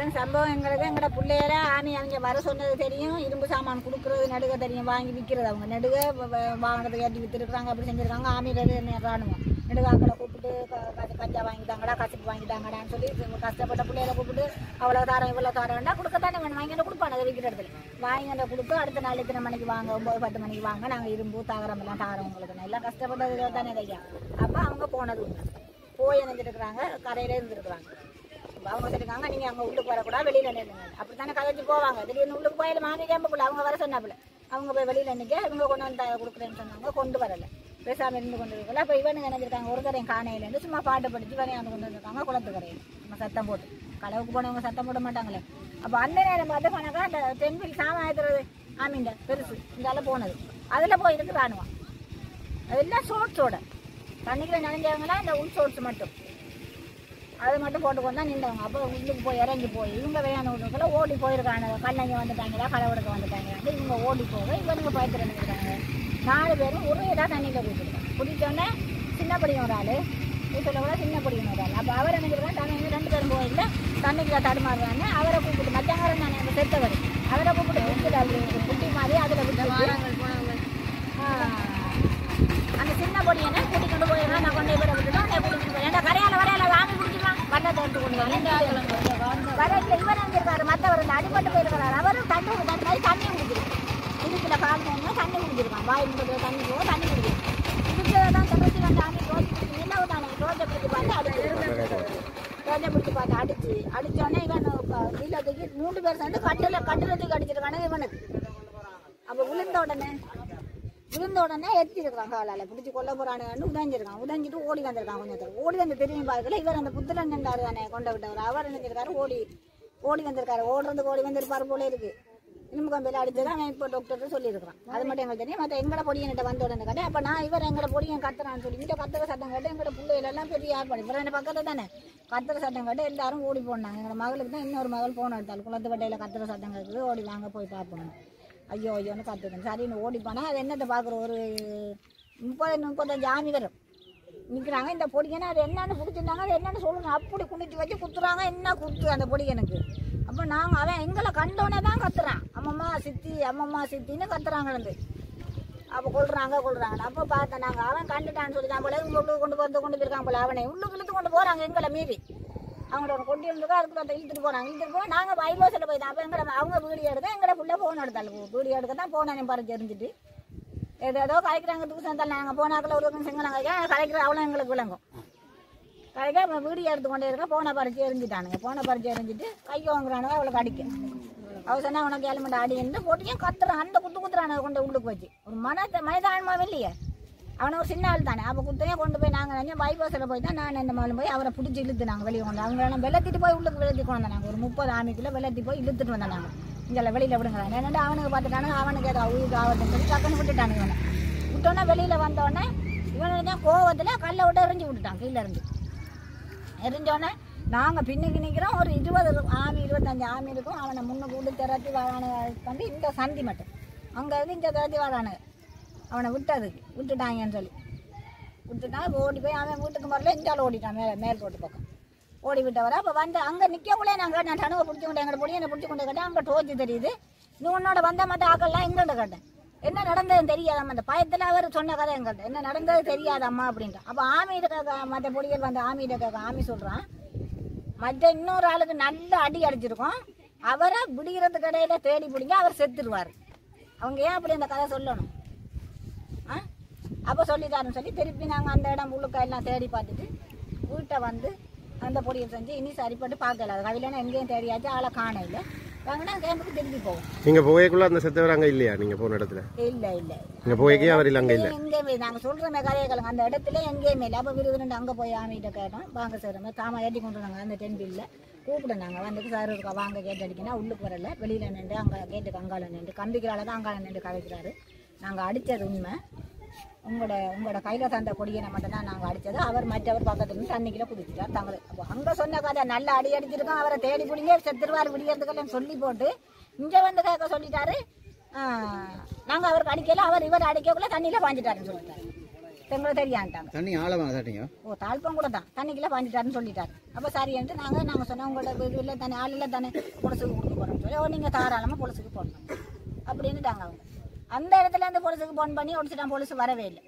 இதுதான் சம்பவம். எங்களோட பிள்ளையர ஆமி அவங்க வர சொன்னது தெரியும், இரும்பு சாமான் கொடுக்குறது நடுக தெரியும், வாங்கி விற்கிறது. அவங்க நடுக வாங்கினதை ஏற்றி விற்றுருக்குறாங்க, அப்படி செஞ்சுருக்காங்க. ஆமியில் ராணுவம் நெடுகாக்களை கூப்பிட்டு கஞ்சா வாங்கிட்டாங்கடா, கசிப்பு வாங்கிட்டாங்கடான்னு சொல்லி கஷ்டப்பட்ட பிள்ளைகளை கூப்பிட்டு அவ்வளோ தாரம் இவ்வளோ தாரம்னா கொடுக்கத்தானே வேணும். வாங்கிட்டு கொடுப்பாங்க அதை விற்கிற இடத்துல வாங்கிட்ட கொடுத்து அடுத்த நாள் இத்தனை மணிக்கு வாங்க, 9-10 மணிக்கு வாங்க, நாங்கள் இரும்பு தாகரம் எல்லாம் தாரம் உங்களுக்கு எல்லாம் கஷ்டப்பட்டது தானே கையா. அப்போ அவங்க போனது போய் நினைஞ்சிருக்கிறாங்க, கரையில இருந்துருக்குறாங்க. அவங்க சொல்லிருக்காங்க நீங்கள் அங்கே உள்ளுக்கு வரக்கூடாது, வெளியில் நின்றுங்க. அப்படி தானே கதைச்சு போவாங்க. திடீர்னு உள்ளுக்கு போயில மாமி கேம்புக்குள்ள அவங்க வர சொன்னாப்புல அவங்க போய் வெளியில் நிற்க இவங்க கொண்டு வந்து கொடுக்குறேன்னு சொன்னாங்க. கொண்டு வரலை, பேசாமல் இருந்து கொண்டு இருக்கல. அப்போ இவனுங்க நினைச்சிருக்காங்க ஒரு தரையும் காணையிலேருந்து சும்மா பாட்டு படித்து வரையாந்து கொண்டு வந்திருக்காங்க குளத்துக்கரையில். நம்ம சத்தம் போட்டு களவுக்கு போனவங்க சத்தம் போட மாட்டாங்களே. அப்போ அந்த நேரம் பார்த்து போனாக்கா அந்த தென்பில் சாமாயத்துறது ஆமீண்ட பெருசு இந்தால போனது அதில் போய் இருக்கு ராணுவம். அதெல்லாம் சோட்ஸோட தண்ணிக்குள்ள நினைஞ்சவங்களா இந்த உள் சோட்ஸ் மட்டும் அதை மட்டும் போட்டு கொண்டு தான் நின்றவங்க. அப்போ உள்ளுக்கு போய் இறங்கி போய் இவங்க வேணும் விடுறதுக்குள்ள ஓடி போயிருக்காங்க. கண்ணங்க வந்துட்டாங்களா, களவெடுக்க வந்துட்டாங்க. இவங்க ஓடி போக இவனுங்க பயத்தில் நினைக்கிறாங்க. 4 பேரும் ஒரே இதாக தண்ணியில் குடிச்சிருக்காங்க. குடித்தோடனே சின்ன படியும் ஒரு ஆள், வீட்டில் கூட சின்ன படியும் ஒரு ஆள். அப்போ அவர் நினைக்கிறாங்க தண்ணி 2 பேரும் போயில தண்ணிக்குள்ள தடுமாறுறாங்க. அவரை கூப்பிட்டு மத்தியாங்காரம் நான் அந்த செத்தவர் அவரை கூப்பிட்டு விட்டுட்டு குட்டி மாதிரி அதில் விட்டு அந்த சின்ன பொடியனை கூட்டிக் கொண்டு போயிருந்தா நான் கொண்டு போய் விட்டுட்டோம். கூட்டிட்டு போய் ஏன்னா கரையால் வரையால வாங்கி குடிச்சிடலாம் வண்டத்தை எடுத்து கொண்டு வரையில இவர் அங்கிருக்காரு. மற்றவர் அடிபட்டு போயிருக்கிறார். அவரும் தண்ணி மாதிரி தண்ணி குடிச்சிருக்கு. இதுக்குள்ள கால் போகணும் தண்ணி குடிச்சிருக்கான். வாய் முப்பது தண்ணி போகும் தண்ணி குடிச்சிருக்கு. குடிச்சதை தான் தொடர்ச்சி வந்து ஆமி ரோஜை பிடிச்சி நிலவு தானே ரோஜை பிடிச்சி பார்த்து அடிச்சு ரோஜை பிடிச்சி பார்த்து அடிச்சோடனே இவன் இல்லத்துக்கு 3 பேர் சேர்ந்து கட்டுறதுக்கு அடிச்சிருக்கானு இவனுக்கு. அப்போ விழுந்த உடனே எத்திருக்கான். காலால் பிடிச்சி கொல்ல போறானு உதஞ்சிருக்கான். உதஞ்சிட்டு ஓடி வந்திருக்கான். கொஞ்சம் ஓடி வந்து தெரியும் பார்க்கல. இவர் அந்த புத்தலன் நின்றாரு தானே கொண்டு விட்டவர். அவர் நினைஞ்சிருக்காரு ஓடி வந்திருக்காரு. ஓடுறதுக்கு ஓடி வந்திருப்பாரு போல இருக்கு. இரும்பு கம்பியில் அடிச்சதான் அவன் இப்போ டாக்டர் சொல்லியிருக்கான். அது மட்டும் எங்களுக்கு தெரியும். மற்ற எங்களை பொடியன்கிட்ட வந்த உடனே கேட்டேன். அப்போ நான் இவர் எங்களை பொடியன் கத்துறான்னு சொல்லி இந்த கத்துற சட்டம் கேட்டு எங்களோட பிள்ளைகளெல்லாம் பெரிய யார் பண்ணி இவர் என்ன பக்கத்தில் தானே கத்துற சட்டம் கேட்டு எல்லாரும் ஓடி போனாங்க. எங்களோட மகளுக்கு தான் இன்னொரு மகள் போன எடுத்தாள். குளத்துப்பட்டையில் கத்துற சட்டம் கேட்குது. ஓடி வாங்க போய் பார்ப்போம். ஐயோன்னு கற்றுக்கணும். சரின்னு ஓடி போனால் அது என்னத்தை பார்க்குறோம். ஒரு 30-35 ஆமி வரும் நிற்கிறாங்க. இந்த பொடியனை அது என்னென்னு பிடிச்சிருந்தாங்க. அது என்னென்னு சொல்லணும். அப்படி குனிச்சு வச்சு குத்துறாங்க. என்ன குத்து அந்த பொடியனுக்கு. அப்போ நாங்கள் அவன் எங்களை கண்டோன்னே தான் கத்துறான். அம்மம்மா சித்தின்னு கத்துறாங்கன்னு. அப்போ கொள்றாங்க. அப்போ பார்த்தேன் நாங்கள் அவன் கண்டுட்டான்னு சொல்லி தான் போல இவங்க உள்ளுக்கு கொண்டு போயிருக்காங்க போல. அவனை உள்ளுக்கு இழுத்து கொண்டு போகிறாங்க. எங்களை மீறி அவங்களோட கொண்டு இருந்துக்கோ அதுக்குள்ள இழுத்துட்டு போனாங்க. நாங்கள் பைபாஸில் போய் தான். அப்போ எங்களை அவங்க வீடியோ எடுக்க எங்களை ஃபுல்லாக ஃபோன் எடுத்தாலும் வீடியோ எடுக்க தான் போனேன் பறிச்சு எரிஞ்சிட்டு ஏதோ கலைக்கிறாங்க. தூசம் இருந்தாலும் நாங்கள் போனாக்கில் ஒரு செங்கலாங்க கலைக்கிற அவ்வளோ எங்களுக்கு விளங்கும். கலைக்க அப்புறம் வீடியோ எடுத்து கொண்டே இருக்க போனை பறிச்சு எரிஞ்சிட்டானுங்க. போனை பறிச்சு எரிஞ்சிட்டு கையை வாங்குறானுங்க. அவளுக்கு அடிக்க அவள் சொன்னா உனக்கு ஏழுமண்ட அடின்னு போட்டியும் கத்துறான். அந்த குத்துறானுங்க கொண்டு உள்ளுக்கு வச்சு ஒரு மனிதான்மாவே இல்லையே. அவனை ஒரு சின்ன ஆள் தானே. அப்போ குத்தையே கொண்டு போய் நாங்கள் நினைச்சோம் பைபாஸில் போய் தான் நான் இந்த மாதிரி போய் அவரை பிடிச்சி இழுத்து நாங்கள் வெளியே கொண்டு அவங்களெல்லாம் வெள்ளத்திட்டு போய் உள்ளுக்கு வெள்ளத்தி கொண்டு வந்தாங்க. ஒரு 30 ஆமிக்குள்ளே வெள்ளத்தி போய் இழுத்துட்டு வந்தோம் நாங்கள். இங்கே வெளியில் விடுங்கிறாங்க. என்னென்னா அவனுக்கு பார்த்துட்டானுங்க. அவனுக்கு ஏதோ உயிர் ஆகட்டுன்னு சொல்லி டக்குன்னு விட்டுட்டானுங்க. இவனை விட்டோன்னே வெளியில் வந்தோடனே இவனை கோவத்தில் கல்லை விட்டு எரிஞ்சு விட்டுட்டான். கீழே இருந்து எரிஞ்சோடனே நாங்கள் பின்னுக்கு நிற்கிறோம். ஒரு 20 ஆமி 25 ஆமி இருக்கும். அவனை முன்னுக்கு விட்டு திரட்டி வாழானு கண்டு இந்த சந்தி மட்டும் அங்கே இருந்து இங்கே திரட்டி வாழானுங்க. அவனை விட்டுட்டாங்கன்னு சொல்லி விட்டுட்டான். ஓடி போய் அவன் வீட்டுக்கு வரல. இந்தாலும் ஓடிட்டான். மேல் ரோட்டு பக்கம் ஓடி விட்டவரை. அப்போ வந்து அங்கே நிற்கக்குள்ளே நாங்கள் நான் தனுவை பிடிச்சி கொண்டு எங்களை பொடி என்னை பிடிச்சி கொண்டு கேட்டேன். அங்கே டோச்சு தெரியுது. நீ உன்னோட வந்த மற்ற ஆக்கள்லாம் எங்கள்கிட்ட கேட்டேன். என்ன நடந்ததுன்னு தெரியாதம்மா. அந்த பயத்தில் அவர் சொன்ன கதை எங்கள்கிட்ட என்ன நடந்தது தெரியாதம்மா அப்படின்ட்டு. அப்போ ஆமியிட்ட கேட்க மற்ற பொடிகள் வந்து ஆமியிட்ட கேட்க ஆமி சொல்கிறான் மற்ற இன்னொரு ஆளுக்கு நல்ல அடி அடிச்சிருக்கோம். அவரை விடுகிறதுக்கு இடையில தேடி பிடிங்க அவர் செத்துருவார். அவங்க ஏன் அப்படி அந்த கதை சொல்லணும். அப்போ சொல்லிட்டாருன்னு சொல்லி திருப்பி நாங்கள் அந்த இடம் முழுக்க எல்லாம் தேடி பார்த்துட்டு வீட்டை வந்து அந்த பொடியை செஞ்சு இனி சரிப்பட்டு பார்க்கல. அது கவிலைன்னா எங்கேயும் தேடியாச்சு ஆளை காண இல்லை. வாங்கினா கேம்புக்கு திருப்பி போவோம். நீங்கள் போய்க்குள்ள அந்த செத்தவர் அங்கே இல்லையா? நீங்கள் போன இடத்துல இல்லை நீங்கள் போய்க்கே அவர் இல்லை அங்கே இல்லை எங்கேயுமே. நாங்கள் சொல்கிறோமே கதைகளுங்க அந்த இடத்துல எங்கேயுமே இல்லை. அப்போ விருதுண்டு அங்கே போய் ஆமிகிட்ட கேட்டோம். வாங்க சார் தாமா ஏற்றி கொண்டு வந்தாங்க. அந்த டென்பில்ல கூப்பிடுனாங்க. வந்துட்டு சார் இருக்கா வாங்க கேட்டு அடிக்கணும். உள்ளுக்கு வரல. வெளியில் நின்று அங்கே கேட்டுக்கு அங்கால நின்று கம்பிக்கிறால தான் அங்கால நின்று கதைக்கிறாரு. நாங்கள் அடித்தது உண்மை. உங்களோட கையில் தந்த கொடியை மட்டும் தான் நாங்கள் அடித்தது. அவர் மற்றவர் பக்கத்துலேருந்து தண்ணிக்கில குதிச்சிட்டார் தங்களை. அப்போ அங்கே சொன்ன கதை நல்லா அடி அடிச்சிருக்கோம். அவரை தேடி பிடிங்க செத்துருவார் விடியறதுக்கெல்லாம் சொல்லி போட்டு இங்கே வந்து கேட்க சொல்லிட்டாரு. நாங்கள் அவருக்கு அடிக்கல. இவர் அடிக்கக்குள்ள தண்ணியில் பாஞ்சிட்டாருன்னு சொல்லிட்டாரு. எங்களை தெரியாண்டாங்க. தண்ணி ஆழமாக தாட்டிங்க? ஓ தாழ்ப்பம் கூட தான் தண்ணிக்குள்ள பாஞ்சிட்டாருன்னு சொல்லிட்டாரு. அப்போ சரின்ட்டு நாங்கள் சொன்னோம் உங்களோட இது இல்லை தானே ஆள் இல்லை தானே பொலிசுக்கு கொடுக்க போகிறோம்னு சொல்லி நீங்கள் தாராளமாக பொலிசுக்கு ஃபோன் பண்ணி அப்படின்னுட்டாங்க அவங்க. அந்த இடத்துல அந்த பொலிசுக்கு ஃபோன் பண்ணி ஒடிச்சிட்டான். பொலிசு வரவே இல்லை.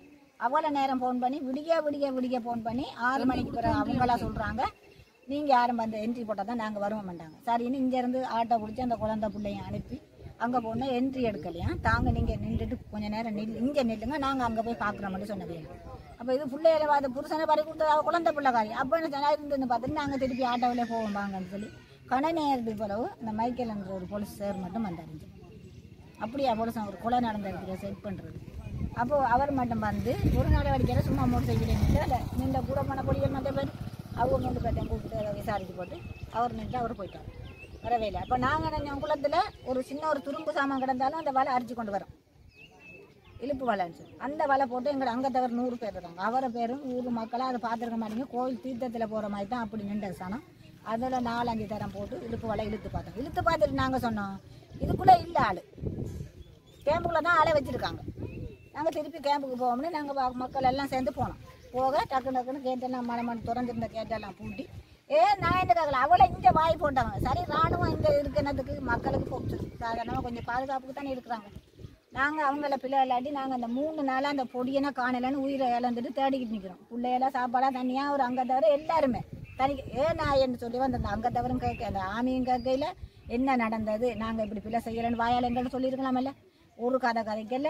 அவ்வளோ நேரம் ஃபோன் பண்ணி விடிய ஃபோன் பண்ணி 6 மணிக்கு பிறகு அவங்களா சொல்கிறாங்க நீங்கள் யாரும் வந்து என்ட்ரி போட்டால் தான் நாங்கள் வருவோம் மாட்டாங்க. சரின்னு இங்கேருந்து ஆட்டோ பிடிச்சி அந்த குழந்தை பிள்ளையும் அனுப்பி அங்கே போனால் என்ட்ரி எடுக்கலையா தாங்க நீங்கள் நின்றுட்டு கொஞ்சம் நேரம் இங்கே நில்லுங்க நாங்கள் அங்கே போய் பார்க்குறோம்னு சொன்னது. அப்போ இது பிள்ளையில அது புருஷனை பறி கொடுத்தது அவள் குழந்தை பிள்ளைக்காரி. அப்போ என்ன இருந்து பார்த்துட்டு நாங்கள் திருப்பி ஆட்டோவிலே போவோம் வாங்கன்னு சொல்லி கடை நேரத்துக்கு பிறகு இந்த மைக்கேல்ன்ற ஒரு போலீஸ் சார் மட்டும் வந்தாருங்க. அப்படியா போலீஸ் ஒரு கொலை நடந்த இடத்துல செட் பண்ணுறது. அப்போது அவர் மட்டும் வந்து ஒரு நடவடிக்கையில் சும்மா மோட்டர் சைக்கிள் நின்று நின்ற கூட போன பொடிகள் மற்ற பேர் அவங்க 2 பேர்த்தையும் கூப்பிட்டு அதை விசாரித்து போட்டு அவர் நின்று அவர் போயிட்டார். வரவே இல்லை. அப்போ நாங்கள் நினைஞ்ச குளத்தில் ஒரு சின்ன ஒரு துரும்பு சாமான் கிடந்தாலும் அந்த வலை அரிச்சு கொண்டு வரோம். இழுப்பு வலைன்னு அந்த வலை போட்டு எங்களை அங்கே தவிர 100 பேர் இருக்காங்க. அவரை பேரும் ஊர் மக்களாக அதை பார்த்துருக்க மாட்டேங்க. கோயில் தீர்த்தத்தில் போகிற மாதிரி தான் அப்படி நின்ற சாணம். அதில் 4-5 தரம் போட்டு இழுப்பு வலை இழுத்து பார்த்தோம். இழுத்து பார்த்துட்டு நாங்கள் சொன்னோம் இதுக்குள்ளே இல்லை ஆள், கேம்புக்குள்ளே தான் ஆளை வச்சுருக்காங்க. நாங்கள் திருப்பி கேம்புக்கு போவோம்னு நாங்கள் மக்கள் எல்லாம் சேர்ந்து போனோம். போக டக்குன்னு கேட்டெல்லாம் மழை திறந்துருந்த கேட்டெல்லாம் பூட்டி நான் என்ன கேட்கல அவளை இங்கே வாய் போட்டாங்க. சரி ராணுவம் இங்கே இருக்கிறதுக்கு மக்களுக்கு போச்சு சாதாரணமாக கொஞ்சம் பாதுகாப்புக்கு தானே இருக்கிறாங்க. நாங்கள் அவங்கள பிள்ளை இல்லாட்டி நாங்கள் அந்த 3 நாளாக அந்த பொடியெல்லாம் காணலைன்னு உயிரை இழந்துட்டு தேடிக்கிட்டு நிற்கிறோம். பிள்ளையெல்லாம் சாப்பாடாக தனியாக ஒரு அங்கே தவிர எல்லாருமே தனி நான் என்ன சொல்லி வந்து அந்த அங்கே தவிர கேட்க அந்த ஆமியும் கேட்கையில் என்ன நடந்தது நாங்கள் இப்படி பிள்ளை செய்யலைன்னு வாயால் எங்கள்கிட்ட சொல்லியிருக்கலாமல்ல. ஒரு கதைக்கல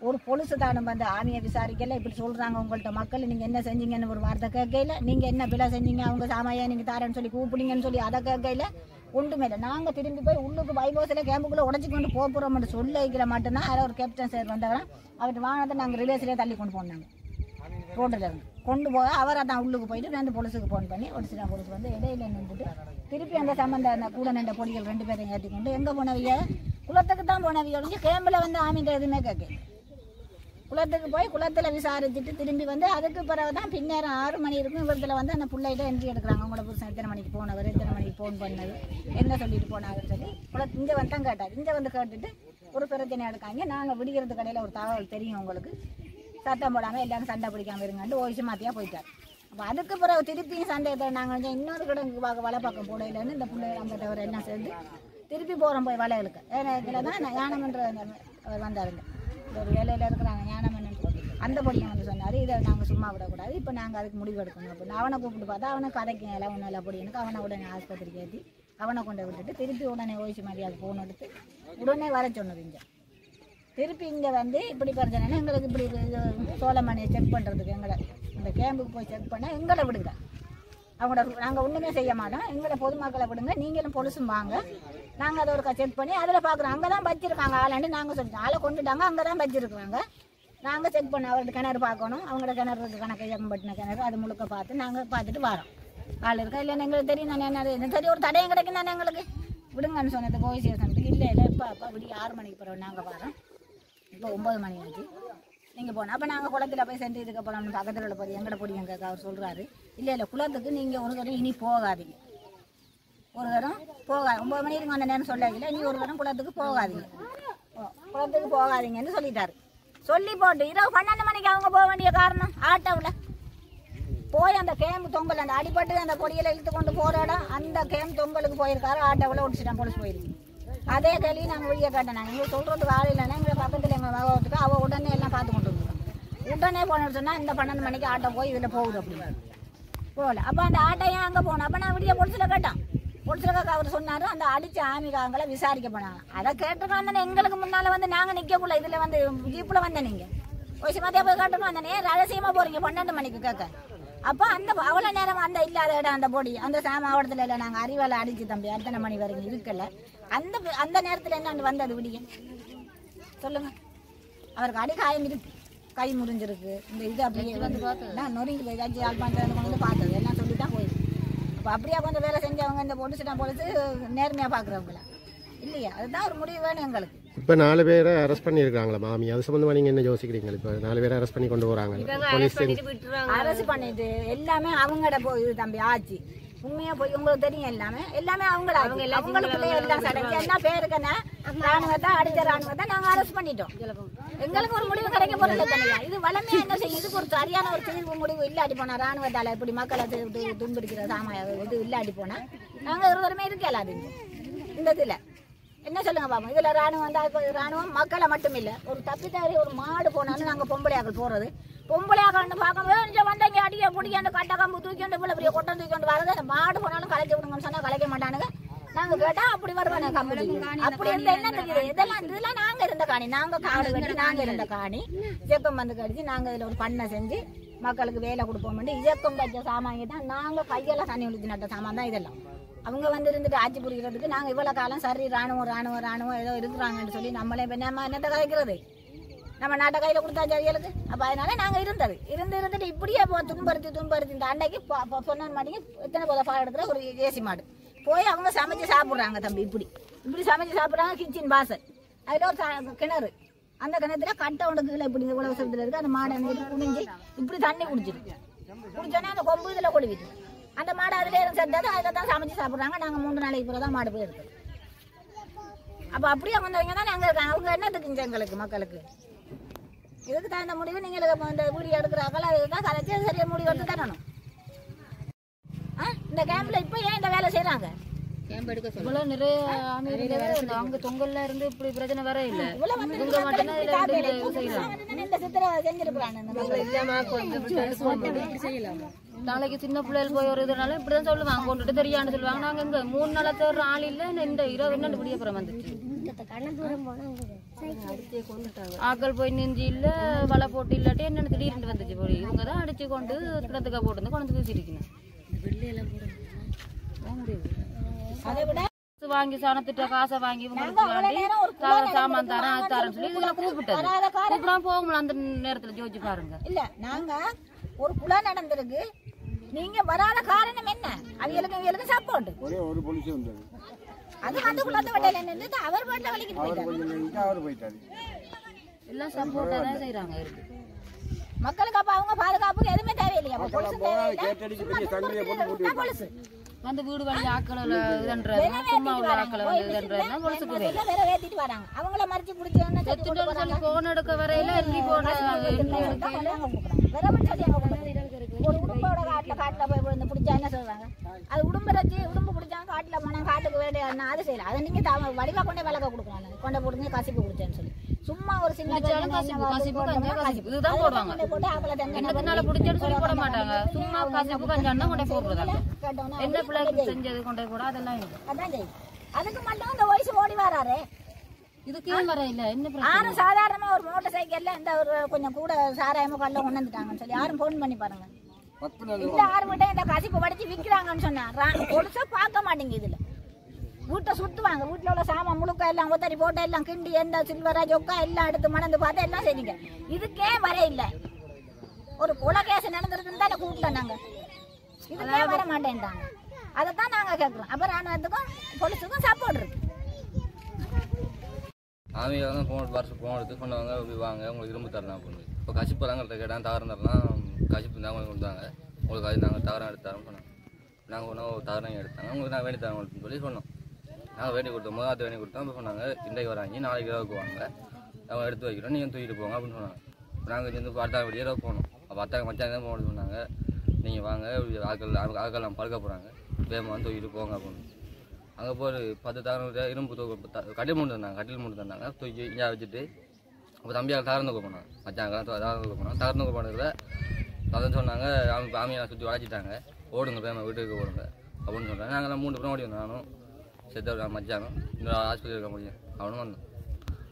ஒரு பொலிசு தானம் வந்து ஆமியை விசாரிக்கல. இப்படி சொல்கிறாங்க உங்கள்கிட்ட மக்கள் நீங்கள் என்ன செஞ்சீங்கன்னு ஒரு வார்த்தை கேட்கையில் நீங்கள் என்ன பிள்ளை செஞ்சீங்க அவங்க சாமையா நீங்கள் தாரேன்னு சொல்லி கூப்பிடுங்கன்னு சொல்லி அதை கேட்கையில் ஒன்றுமே இல்லை. நாங்கள் திரும்பி போய் உள்ளுக்கு பைபோஸில் கேம்புக்குள்ளே உடச்சி கொண்டு போகிறோம்னு சொல்லி வைக்கிற மட்டும்தான் யாரோ ஒரு கேப்டன் சார் வந்தாங்கன்னா அவர் வாங்கினதை நாங்கள் ரிலேஸ்லேயே தள்ளி கொண்டு போனாங்க. ரோட்டில் இருந்து கொண்டு போக அவரை தான் உள்ளுக்கு போயிட்டு 2 பொலிசுக்கு ஃபோன் பண்ணி ஒடிச்சிட்டா. பொலிசு வந்து இடையில நின்றுட்டு திருப்பி அந்த சம்பந்த அந்த கூட நின்ற பொடிகள் 2 பேரையும் ஏற்றி கொண்டு எங்கே போனவிய குளத்துக்கு தான் போனவிய ஒழிஞ்சு கேம்பில் வந்து ஆமின்ற எதுவுமே கேட்க குளத்துக்கு போய் குளத்தில் விசாரிச்சுட்டு திரும்பி வந்து அதுக்கு பிறகு தான் பின்னேரம் 6 மணி இருக்கும் இவரத்தில் வந்து அந்த பிள்ளைகிட்ட என்ட்ரி எடுக்கிறாங்க. அவங்களோட புருஷன் எத்தனை மணிக்கு போனவர் எத்தனை மணிக்கு ஃபோன் பண்ணது என்ன சொல்லிட்டு போனாங்கன்னு சொல்லி இங்கே வந்து தான் கேட்டார். இங்கே வந்து கேட்டுட்டு ஒரு பிரச்சனை எடுக்காங்க. நாங்கள் விடுகிறது கடையில் ஒரு தகவல் தெரியும் உங்களுக்கு சத்தம் போடாமல் எல்லாரும் சண்டை பிடிக்காமல் இருங்கன்ட்டு ஓய்ச்சி மாற்றியாக போயிட்டார். அப்போ அதுக்கு பிறகு திருப்பியும் சண்டையை நாங்கள் இன்னொரு கிடங்கு வலை பக்கம் போடையிலேருந்து இந்த பிள்ளை அந்த தவிர எல்லாம் சேர்ந்து திருப்பி போகிறோம் போய் வலைகளுக்கு. இதில் தான் ஞானமன்ற வந்தாருங்க ஒரு வேலையில் இருக்கிறாங்க ஞானமன் அந்த பொடியை வந்து சொன்னார் இதை நாங்கள் சும்மா விடக்கூடாது இப்போ நாங்கள் அதுக்கு முடிவு எடுக்கணும் அப்படின்னு அவனை கூப்பிட்டு பார்த்தா அவனை கதைக்கு எல்லாம் ஒன்றும் இல்லை பொடியனுக்கு அவனை உடனே ஆஸ்பத்திரிக்கு ஏற்றி அவனை கொண்டு விட்டுட்டு திருப்பி உடனே ஓய்ச்சி மரியாதை ஃபோன் எடுத்து உடனே வர சொன்னது. இங்கே திருப்பி இங்கே வந்து இப்படி பிரச்சனைனா எங்களுக்கு இப்படி சோழமணியை செக் பண்ணுறதுக்கு எங்களை இந்த கேம்புக்கு போய் செக் பண்ணால் எங்களை விடுங்க. அவங்களோட நாங்கள் ஒன்றுமே செய்ய மாட்டோம். எங்களை பொதுமக்களை விடுங்க நீங்களும் பொலிசும் வாங்க நாங்கள் அதை ஒரு செக் பண்ணி அதில் பார்க்குறோம். அங்கே தான் வச்சிருக்காங்க ஆளாண்டு நாங்கள் சொல்லிட்டோம். ஆளை கொண்டுட்டாங்க அங்கே தான் வச்சிருக்காங்க. நாங்கள் செக் பண்ண அவரோட கிணறு பார்க்கணும். அவங்களோட கிணறு கணக்கு பட்டின கிணறு அது முழுக்க பார்த்து நாங்கள் பார்த்துட்டு வரோம். ஆள் இருக்கா இல்லைன்னு எங்களுக்கு தெரியும் தானே என்ன சரி ஒரு தடையும் கிடைக்கும் தானே எங்களுக்கு விடுங்கன்னு சொன்னது கோயில் சேசனத்துக்கு இல்லை இப்போ விடிய 6 மணிக்கு பிறகு நாங்கள் வரோம். இப்போ 9 மணி ஆச்சு நீங்கள் போனோம். அப்போ நாங்கள் குளத்தில் போய் சென்று இதுக்கு போகலாம்னு பக்கத்தில் உள்ள போய் எங்கட பொடி எங்கள் அவர் சொல்கிறாரு இல்லை குளத்துக்கு நீங்கள் ஒரு தரம் இனி போகாதீங்க. ஒரு தரம் 9 மணி இருக்கும் அந்த நேரம் சொல்லல இனி ஒரு தரம் குளத்துக்கு போகாதீங்கன்னு சொல்லிட்டாரு. சொல்லி போட்டு இரவு 12 மணிக்கு அவங்க போக வேண்டிய காரணம் ஆட்டோவில் போய் அந்த கேம்பு தொங்கல் அந்த அடிபட்டு அந்த கொடியில் இழுத்து கொண்டு போகிற இடம் அந்த கேம்பு தொங்கலுக்கு போயிருக்காரு. ஆட்டோவில் ஒடிச்சிட்டான் போலீஸ் போயிருக்கு. அதே கேள்வி நாங்கள் வெளியே கேட்டேன். நாங்கள் எங்களுக்கு சொல்கிறதுக்கு ஆள் இல்லைன்னா எங்களை பக்கத்தில் எங்கள் மகத்துக்கு அவள் உடனே எல்லாம் பார்த்து கொண்டு வந்துருக்கோம். உடனே போனோன்னு சொன்னால் இந்த 12 மணிக்கு ஆட்டோ போய் இதில் போகுது அப்படின்னு போகல. அப்போ அந்த ஆட்டோ ஏன் அங்கே போகணும்? அப்போ நான் விடிய பொலிசில் கேட்டேன். பொலிசில் அவர் சொன்னார் அந்த அடித்த ஆமிகாங்களை விசாரிக்க போனாங்க. அதை கேட்டுருக்கோம் தானே எங்களுக்கு முன்னால் வந்து நாங்கள் நிற்கக்குள்ள இதில் வந்து ஜீப்பில் வந்தேன். நீங்கள் ஒரு மதியம் போய் கேட்டுருக்கோம் வந்தனே ரகசியமாக போகிறீங்க 12 மணிக்கு கேட்க. அப்போ அந்த அவ்வளோ நேரம் அந்த இல்லாத இடம் அந்த பொடி அந்த மாவட்டத்தில் இல்லை நாங்கள் அறிவால் அடிச்சு தம்பி அத்தனை மணி வரைக்கும் இருக்கல. அந்த நேரத்தில் என்ன வந்தது விடிய சொல்லுங்க. அவருக்கு அடிகாயம் இருக்கு, கை முறிஞ்சிருக்கு. இந்த இது அப்படியே வந்து நான் நொறுங்கி போய் ஜட்ஜி ஆல்பான்றது கொண்டு வந்து பார்த்தது எல்லாம் சொல்லி தான் போயிருக்கு. அப்போ அப்படியே கொஞ்சம் வேலை செஞ்சவங்க இந்த பொடிச்சிட்டா பொழுது நேர்மையாக பார்க்குறவங்கள இல்லையா அதுதான் ஒரு முடிவு வேணும் எங்களுக்கு. இப்போ 4 பேரை அரெஸ்ட் பண்ணியிருக்காங்களா மாமி? அது சம்பந்தமாக நீங்கள் என்ன யோசிக்கிறீங்க? இப்போ 4 பேரை அரெஸ்ட் பண்ணி கொண்டு போகிறாங்க. போலீஸ் அரெஸ்ட் பண்ணிட்டு எல்லாமே அவங்கட இது தம்பி ஆச்சு உண்மையா போய் உங்களுக்கு தெரியும் எல்லாமே அவங்களுக்கு எல்லாம் சடங்கு என்ன பேருக்குன்னா ராணுவத்தை அடித்த ராணுவத்தை நாங்க அரெஸ்ட் பண்ணிட்டோம். எங்களுக்கு ஒரு முடிவு கிடைக்க போறது தனியா. இது வளமையா என்ன செய்யும்? இதுக்கு ஒரு சரியான ஒரு தீர்வு முடிவு இல்லாட்டி போனா ராணுவத்தால இப்படி மக்களை துன்புறுக்கிற இது இல்லாட்டி போனா நாங்க ஒருவருமே இருக்கல. அது இந்த இதுல என்ன சொல்லுங்க பாப்போம். இதுல ராணுவம் மக்களை மட்டும் இல்ல, ஒரு தப்பித்தாரி ஒரு மாடு போனாலும் நாங்க பொம்பளையாக்கள் போறது பொம்பளையாக்கள்னு பார்க்கும்போது வந்தீங்க அடிக்க பிடிக்காண்டு கட்ட கம்பு தூக்கிண்டு இவ்வளவு பெரிய கொட்டம் தூக்கிண்டு வரது. அந்த மாடு போனாலும் கலைக்க விடுங்கன்னு சொன்னா கலைக்க மாட்டானுங்க. நாங்க கேட்டா அப்படி வருவானே கம்பு அப்படி இருந்த என்ன தெரியுது? இதெல்லாம் நாங்க இருந்த காணி, நாங்க காடு வெட்டி நாங்க இருந்த காணி இயக்கம் வந்து கடிச்சு நாங்க இதுல ஒரு பண்ணை செஞ்சு மக்களுக்கு வேலை கொடுப்போம். இயக்கம் வச்ச சாமான் தான் நாங்க கையெல்லாம் தண்ணி ஒழிச்சு நட்ட சாமான் தான் இதெல்லாம். அவங்க வந்து இருந்துட்டு ஆட்சி புரிகிறதுக்கு நாங்க இவ்வளவு காலம் சரி ராணுவம் ஏதோ இருக்கிறாங்கன்னு சொல்லி நம்மளே நம்ம என்னத்தை கலைக்கிறது? நம்ம நாட்டை கையில கொடுத்தா ஜெயிலுக்கு. அப்ப அதனால நாங்க இருந்துட்டு இப்படியே துன்பறுத்தி இந்த அன்னைக்கு சொன்ன மாட்டீங்க எத்தனை போத பாடம் எடுக்கிற ஒரு ஏசி மாடு போய் அவங்க சமைச்சு சாப்பிடுறாங்க. தம்பி இப்படி சமைச்சு சாப்பிடுறாங்க. கிச்சன் வாசல் அதுல ஒரு கிணறு, அந்த கிணத்துல கட்டை ஒன்று கீழே இப்படி உழவு சமத்துல இருக்கு. அந்த மாடை குடிஞ்சு இப்படி தண்ணி குடிச்சோன்னா அந்த கொம்பு இதுல கொழுவிட்டு அந்த மாடு அதுல இருந்து செஞ்சது அதில் தான் சமைச்சு சாப்பிட்றாங்க. நாங்கள் 3 நாளைக்கு பிறகு தான் மாடு போய் எடுத்தோம். அப்போ அப்படியே வந்தவங்க தான் நாங்கள் இருக்காங்க. அவங்க என்னத்துக்கு எங்களுக்கு மக்களுக்கு இதுக்கு தகுந்த முடிவு நீங்கள் இந்த வீடியோ எடுக்கிறாங்களோ அதுதான் கலைச்சி சரியாக முடிவு எடுத்து தரணும். இந்த கேம்ப்ல இப்போ ஏன் இந்த வேலை செய்யறாங்க? இவ்வளவு நிறைய அங்க தொங்கல்ல இருந்து இப்படி பிரச்சனை வர இல்ல. நாளைக்கு சின்ன பிள்ளைகள் போய் வருதுனால இப்படிதான் சொல்லுவாங்க, கொண்டுட்டு தெரியான்னு சொல்லுவாங்க. நாங்க இங்க 3 நாளா தேடுற ஆள் இல்ல. இந்த இரவு என்ன விடிய அப்புறம் வந்துச்சு ஆக்கள் போய் நெஞ்சு இல்ல வலை போட்டு இல்லாட்டி என்னன்னு திடீர்னு வந்துச்சு போய் இவங்கதான் அடிச்சு கொண்டு கிணத்துக்கா போட்டு கொண்டு பேசிருக்கணும். வாங்கி சனத்திட்ட காசை வாங்கி சாமான் தரேன் தரேன்னு சொல்லி இதுல கூப்பிட்டது போகணும். அந்த நேரத்துல ஜோதிச்சு பாருங்க. இல்ல நாங்க ஒரு குழா நடந்திருக்கு, நீங்க வராத காரணம் என்ன? அவங்களுக்கு சப்போர்ட் ஒரு போலீஸ் வந்தது. அது அந்த குளத்தை வட்டையில நின்று அவர் பாட்டுல வலிக்கிட்டு போயிட்டாரு. எல்லாம் சப்போர்ட்டா தான் செய்யறாங்க. மக்களுக்கு அப்ப அவங்க பாதுகாப்புக்கு எதுவுமே தேவையில்லையா? போலீஸ் வந்து வீடு வழி ஆக்களை இதுன்றது சும்மா உள்ள ஆக்களை வந்து இதுன்றதுனா பொலிசுக்கு வேற ஏத்திட்டு வராங்க. அவங்கள மறிச்சு பிடிச்சேன்னு சொல்லி போன் எடுக்க வரையில எல்லி போன ஒரு உடும்போட காட்டுல போய் விழுந்து பிடிச்சா என்ன சொல்றாங்க? அது உடும்பு பிடிச்சாங்க காட்டுல போனா காட்டுக்கு வேண்டிய அது செய்யல. அதை நீங்க வடிவா கொண்டே விளக்க கொடுக்கணும். கொண்டை போடுங்க கசிப்பு குடிச்சேன்னு சொல்லி சும்மா ஒரு சின்ன இதுதான் போடுவாங்க. என்னத்தினால பிடிச்சேன்னு சொல்லி போட மாட்டாங்க. சும்மா கசிப்பு கஞ்சான்னா கொண்டே போடுறதாங்க. என்ன பிள்ளைக்கு செஞ்சது கொண்டே கூட அதெல்லாம் அதான் அதுக்கு மட்டும் இந்த வயசு ஓடி வராரு. இதுக்கு ஏன் வர இல்ல என்ன யாரும் சாதாரணமா ஒரு மோட்டார் சைக்கிள்ல இந்த ஒரு கொஞ்சம் கூட சாராயமா கல்ல கொண்டு வந்துட்டாங்கன்னு சொல்லி யாரும் போன் பண்ணி பாருங்க. இந்த ஆறுகிட்ட இந்த கசிப்பு வடிச்சு விற்கிறாங்கன்னு சொன்னா பொழுசா பார்க்க மாட்டேங்க. இதுல வீட்டை சுத்துவாங்க. வீட்டுல உள்ள சாமான் முழுக்க எல்லாம் ஒத்தரி போட்டு எல்லாம் கிண்டி எந்த சில்வரா ஜொக்கா எல்லாம் எடுத்து மணந்து பார்த்து எல்லாம் செய்யுங்க. இதுக்கே வர இல்ல. ஒரு கொலைகேச நடந்திருக்குன்னு தானே கூட்டல நாங்க. இதுக்கே வர மாட்டேன்ட்டாங்க. அதைத்தான் நாங்க கேட்கிறோம். அப்ப ராணுவத்துக்கும் போலீஸுக்கும் சப்போர்ட் இருக்கு. ஆமியை தான் ஃபோன் எடுத்து சொன்னவங்க வாங்க உங்களுக்கு இரும்பு தரலாம் அப்படின்னு. இப்போ கசிப்பு தாங்க கேட்டால் தகரம் தரலாம். கசிப்பு தான் கொஞ்சம் கொடுத்தாங்க. உங்களுக்கு அது நாங்கள் தகரம் எடுத்து தரோம் சொன்னோம். நாங்கள் ஒன்றும் தகரம் எடுத்தாங்க. உங்களுக்கு நான் வேண்டி தரோம் அப்படின்னு சொல்லி சொன்னோம். நாங்கள் வேண்டி கொடுத்தோம். முதல் வேண்டி கொடுத்தோம். அப்போ சொன்னாங்க இன்றைக்கு வராங்க, நாளைக்கு இரவுக்கு வாங்க, அவங்க எடுத்து வைக்கிறோம், நீங்கள் தூக்கிட்டு போங்க அப்படின்னு சொன்னாங்க. நாங்கள் இருந்து அடுத்த விடிய இரவு போனோம். அப்போ அத்தாங்க மச்சாங்க தான் போகணும்னு சொன்னாங்க. நீங்கள் வாங்க ஆட்கள் பழக்க போகிறாங்க, வேகமாக வந்து தூக்கிட்டு போங்க அப்படின்னு. அங்கே போய் 10 தகரம் இரும்பு கட்டில் மூண்டு தந்தாங்க. கட்டில் மூண்டு தந்தாங்க. தூக்கி இங்கே வச்சுட்டு அப்போ தம்பியாக தகர்ந்து போனாங்க. மச்சாங்க தகர்ந்து போனாங்க. தகர்ந்து போனதில் அதான் சொன்னாங்க, ஆமியை சுற்றி வளைச்சிட்டாங்க, ஓடுங்க வேகமாக வீட்டுக்கு ஓடுங்க அப்படின்னு சொன்னாங்க. நாங்கள் 3 பேரும் ஓடி வந்தோம். நானும் செத்த மச்சானும் இன்னொரு ஆஸ்பத்திரி இருக்க முடியும் அவனும் வந்தோம்.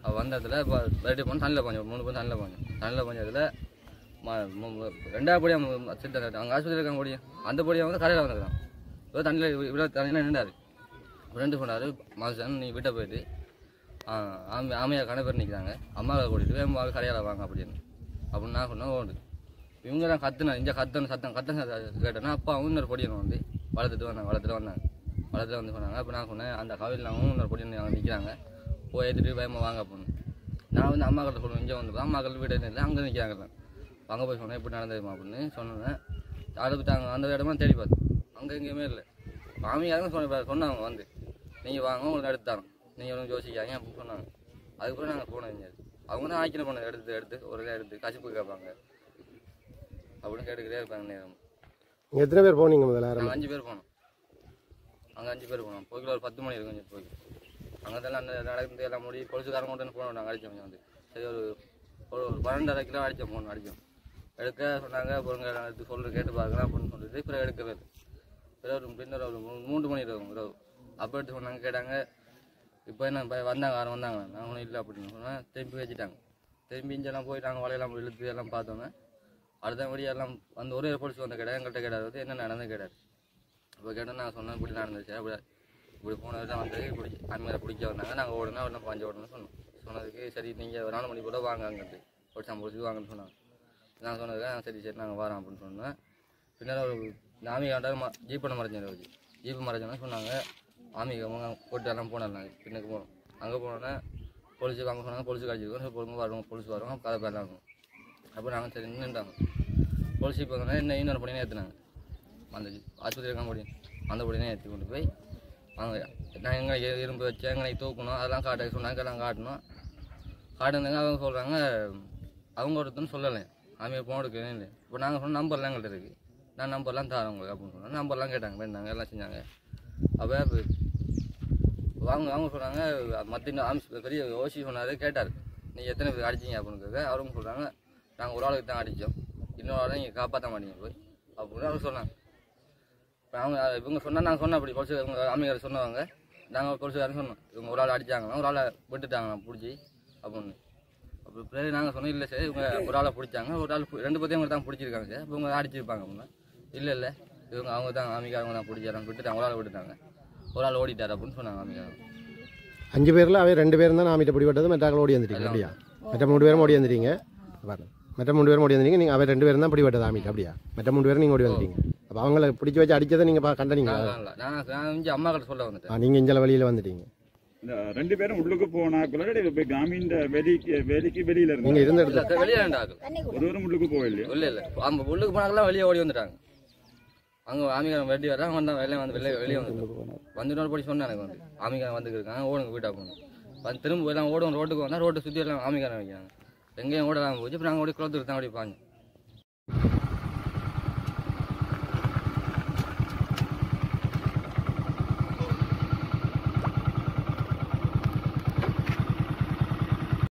அவள் வந்ததில் இப்போ வெரைட்டி போனோம். தண்ணியில் போஞ்சோம். 3 பேரும் தண்ணியில் போஞ்சோம். தண்ணியில் போஞ்சதில் 2வது படியாக செத்த அங்கே ஆஸ்பத்திரி இருக்க முடியும். அந்த படியாக வந்து கரையில் வந்துருக்கான். இப்போ தண்ணியில் இவ்வளோ தண்ணியில் நின்றாரு. ஃப்ரெண்டு சொன்னார், மாதம் நீ வீட்டை போயிட்டு ஆமையாக கணக்கு பேர் நிற்கிறாங்க, அம்மாவை கூட்டிகிட்டு வேகமாக கரையால் வாங்க அப்படின்னு நான் சொன்னேன். ஓடு இவங்க தான் கத்துனேன். இங்கே சத்தம் கேட்டேன்னா அப்பா இன்னொரு பொடியனை வந்து வளர்த்துட்டு வந்து சொன்னாங்க. அப்போ நான் சொன்னேன், அந்த காவிரியில் இன்னொரு பொடியன் அங்கே நிற்கிறாங்க, போய் ஏற்றிட்டு வேகமாக வாங்க அப்படின்னு. நான் வந்து அம்மாக்கள் சொல்லுவேன். இங்கே வந்து அம்மாக்கள் வீடு இல்லை, அங்கே நிற்கிறாங்க. அங்கே போய் சொன்னேன், இப்படி நடந்ததுமா அப்படின்னு சொன்னேன். அதுக்கு தாங்க அந்த இடமா தேடி பார்த்தோம். அங்கே எங்கேயுமே இல்லை. மாமியாரும் சொன்னாங்க வந்து நீங்கள் வாங்க உங்களுக்கு எடுத்தாங்க நீங்கள் ஒன்றும் யோசிக்காங்க அப்படின்னு சொன்னாங்க. அதுக்கப்புறம் நாங்கள் போனோம். அவங்க தான் ஆக்கின பண்ண எடுத்து ஒரு எடுத்து கசிப்பு கேட்பாங்க அப்படின்னு கேட்டுக்கிட்டே இருப்பாங்க. நேரம் நீங்கள் எத்தனை பேர் போனீங்க முதல்ல? நாங்கள் 5 பேர் போனோம். அங்கே 5 பேர் போனோம். போய்க்குள்ள ஒரு 10 மணி இருக்கும் கொஞ்சம் போய்க்கு. அங்கே தான் அந்த நடந்து எல்லாம் முடி பொலிசுக்காரங்க கொண்டு போனோம். நாங்கள் அடித்தோம் கொஞ்சம் வந்து சரி ஒரு 12.5 கிலோ அடித்தோம். போகணும் அடித்தோம். எடுக்க சொன்னாங்க பொருங்க எடுத்து சொல்கிறது கேட்டு பார்க்கலாம் அப்படின்னு சொல்லிட்டு பிறகு எடுக்கவே இல்லை. பிறகு பின்னர் ஒரு 3 மணி இருக்கும் இரவு. அப்போ எடுத்து சொன்னாங்க கேட்டாங்க இப்போ என்ன வந்தாங்க யாரும் வந்தாங்க. நான் ஒன்றும் இல்லை அப்படின்னு சொன்னால் திரும்பி வச்சுட்டாங்க. திரும்பி இஞ்செல்லாம் போய் நாங்கள் வலையெல்லாம் இழுத்து எல்லாம் பார்த்தோன்னே அடுத்த மணி எல்லாம் வந்து ஒரே போலீஸ் வந்து கேட்டார். எங்கள்கிட்ட கேட்டார் வந்து என்ன நடந்து கேட்டார். இப்போ கேட்டால் நாங்கள் சொன்னோம் இப்படி நடந்துச்சு அப்படி இப்படி போனது வந்து இப்படி அம்மையை பிடிக்க வந்தாங்க. நாங்கள் ஓடனா ஒன்றும் பாஞ்சு ஓடணும்னு சொன்னோம். சொன்னதுக்கு சரி நீங்கள் ஒரு 4 மணி போல் வாங்க அங்கிட்டு ஒரு சம்பளத்துக்கு வாங்கன்னு சொன்னாங்க. நான் சொன்னதுக்கு சரி நாங்கள் வரோம் அப்படின்னு சொன்னேன். பின்னர் ஒரு ஆமிகாண்ட ஜீப்பை மறைஞ்சது வச்சு ஜீப்பு மறைஞ்சோன்னு சொன்னாங்க. ஆமிகை போட்டு எல்லாம் போனாங்க. பின்னுக்கு போனோம். அங்கே போனோன்னே போலீஸுக்கு வாங்க சொன்னாங்க. போலீஸுக்கு அடிச்சிருக்கோம். பொறுங்க வருவோம் போலீஸ் வருவோம் கதை பேரலாம் இருக்கும். அப்போ நாங்கள் சரி நின்றுட்டாங்க. போலீஸ் இப்போ வந்தோன்னா என்ன இன்னொரு படினே ஏற்றுனாங்க. அந்த ஆஸ்பத்திரி இருக்க முடியும் அந்த படினே ஏற்றி கொண்டு போய் அவங்க நான் எங்கே இரும்பு வச்சு எங்களை தூக்கணும் அதெல்லாம் காட்ட சொன்னாங்க. எல்லாம் காட்டணும். காட்டுனாங்க. அவங்க சொல்கிறாங்க அவங்க ஒருத்தன்னு சொல்லலை. ஆமியை போன எடுக்கவே இல்லை. இப்போ நாங்கள் சொன்ன நம்பர்லாம் எங்கள்கிட்ட இருக்குது. நான் நம்பர்லாம் தரேன் உங்களுக்கு அப்படின்னு சொன்னோம். நம்பர்லாம் கேட்டாங்க வேண்டாங்க எல்லாம் செஞ்சாங்க. அப்போ அவங்க சொல்கிறாங்க மத்திய பெரிய ஓசி சொன்னார் கேட்டார் நீங்கள் எத்தனை பேர் அடிச்சிங்க அப்படின்னு கேட்க. அவங்க சொல்கிறாங்க நாங்கள் ஒரு ஆளுக்கு தான் அடித்தோம் இன்னொரு ஆள் நீங்கள் காப்பாற்ற மாட்டீங்க போய் அப்படின்னு அவங்க சொன்னாங்க. இப்போ அவங்க இவங்க சொன்னால் நாங்கள் சொன்னோம் அப்படி பொலிசு இவங்க ஆமிகார் சொன்னவங்க நாங்கள் பொலிசுக்காரன்னு சொன்னோம். இவங்க ஒரு ஆள் அடித்தாங்கன்னா ஒரு ஆளை விட்டுட்டாங்க பிடிச்சி அப்படின்னு. அப்போ பிறகு நாங்கள் சொன்னோம் இல்லை சார் இவங்க ஒரு ஆளை பிடிச்சாங்க ஒரு ஆள் 2 பேர்த்தையும் இவங்க தான் பிடிச்சிருக்காங்க சார். இப்போ இவங்க அடிச்சிருப்பாங்க அப்படின்னா இல்லை இவங்க அவங்க தான் ஆமிகாரங்க தான் பிடிச்சாங்க விட்டுட்டாங்க ஒரு ஆள் விட்டுட்டாங்க ஒரு ஆள் ஓடிட்டார் அப்படின்னு சொன்னாங்க. ஆமிகாரங்க 5 பேரில் அவை 2 பேரும் தான் ஆமிட்ட பிடிபட்டது. மற்ற ஓடி வந்துட்டீங்க அப்படியா? மற்ற 3 பேரும் ஓடி வந்துட்டீங்க. மற்ற 3 பேரும் ஓடி வந்துட்டீங்க. நீங்கள் அவை 2 பேரும் தான் பிடிபட்டது ஆமிட்ட அப்படியா? மற்ற 3 பேரும் நீங்கள் ஓடி வந்துட்டீங்க. அப்போ அவங்கள பிடிச்சி வச்சு அடித்ததை நீங்கள் கண்டனீங்களா? நான் இங்கே அம்மா கிட்ட சொல்ல வந்துட்டேன். நீங்கள் இஞ்சல வழியில் வந்துட்டீங்க. இந்த 2 பேரும் உள்ளுக்கு போனாக்குள்ள இப்போ கிராமீண வேலைக்கு வெளியில இருந்து நீங்கள் இருந்த இடத்துல வெளியே இருந்தாங்க. ஒருவரும் உள்ளுக்கு போகலையே. இல்லை அவங்க உள்ளுக்கு போனாக்கெல்லாம் வெளியே ஓடி வந்துட்டாங்க. அங்கே ஆமிகாரம் வெட்டி வர்றாங்க வந்தால் வெளியே வந்துட்டு போய் சொன்னேன். எனக்கு வந்து ஆமிகாரம் வந்துருக்காங்க ஓடுங்க வீட்டாக போகணும் திரும்ப எல்லாம் ஓடுவோம் ரோட்டுக்கு வந்தால் ரோட்டை சுற்றி எல்லாம் ஆமிகாரம் வைக்கிறாங்க. எங்கேயும் ஓடலாம் போச்சு. இப்போ நாங்கள் ஓடி குளத்துக்கு தான் ஓடி பாஞ்சோம்.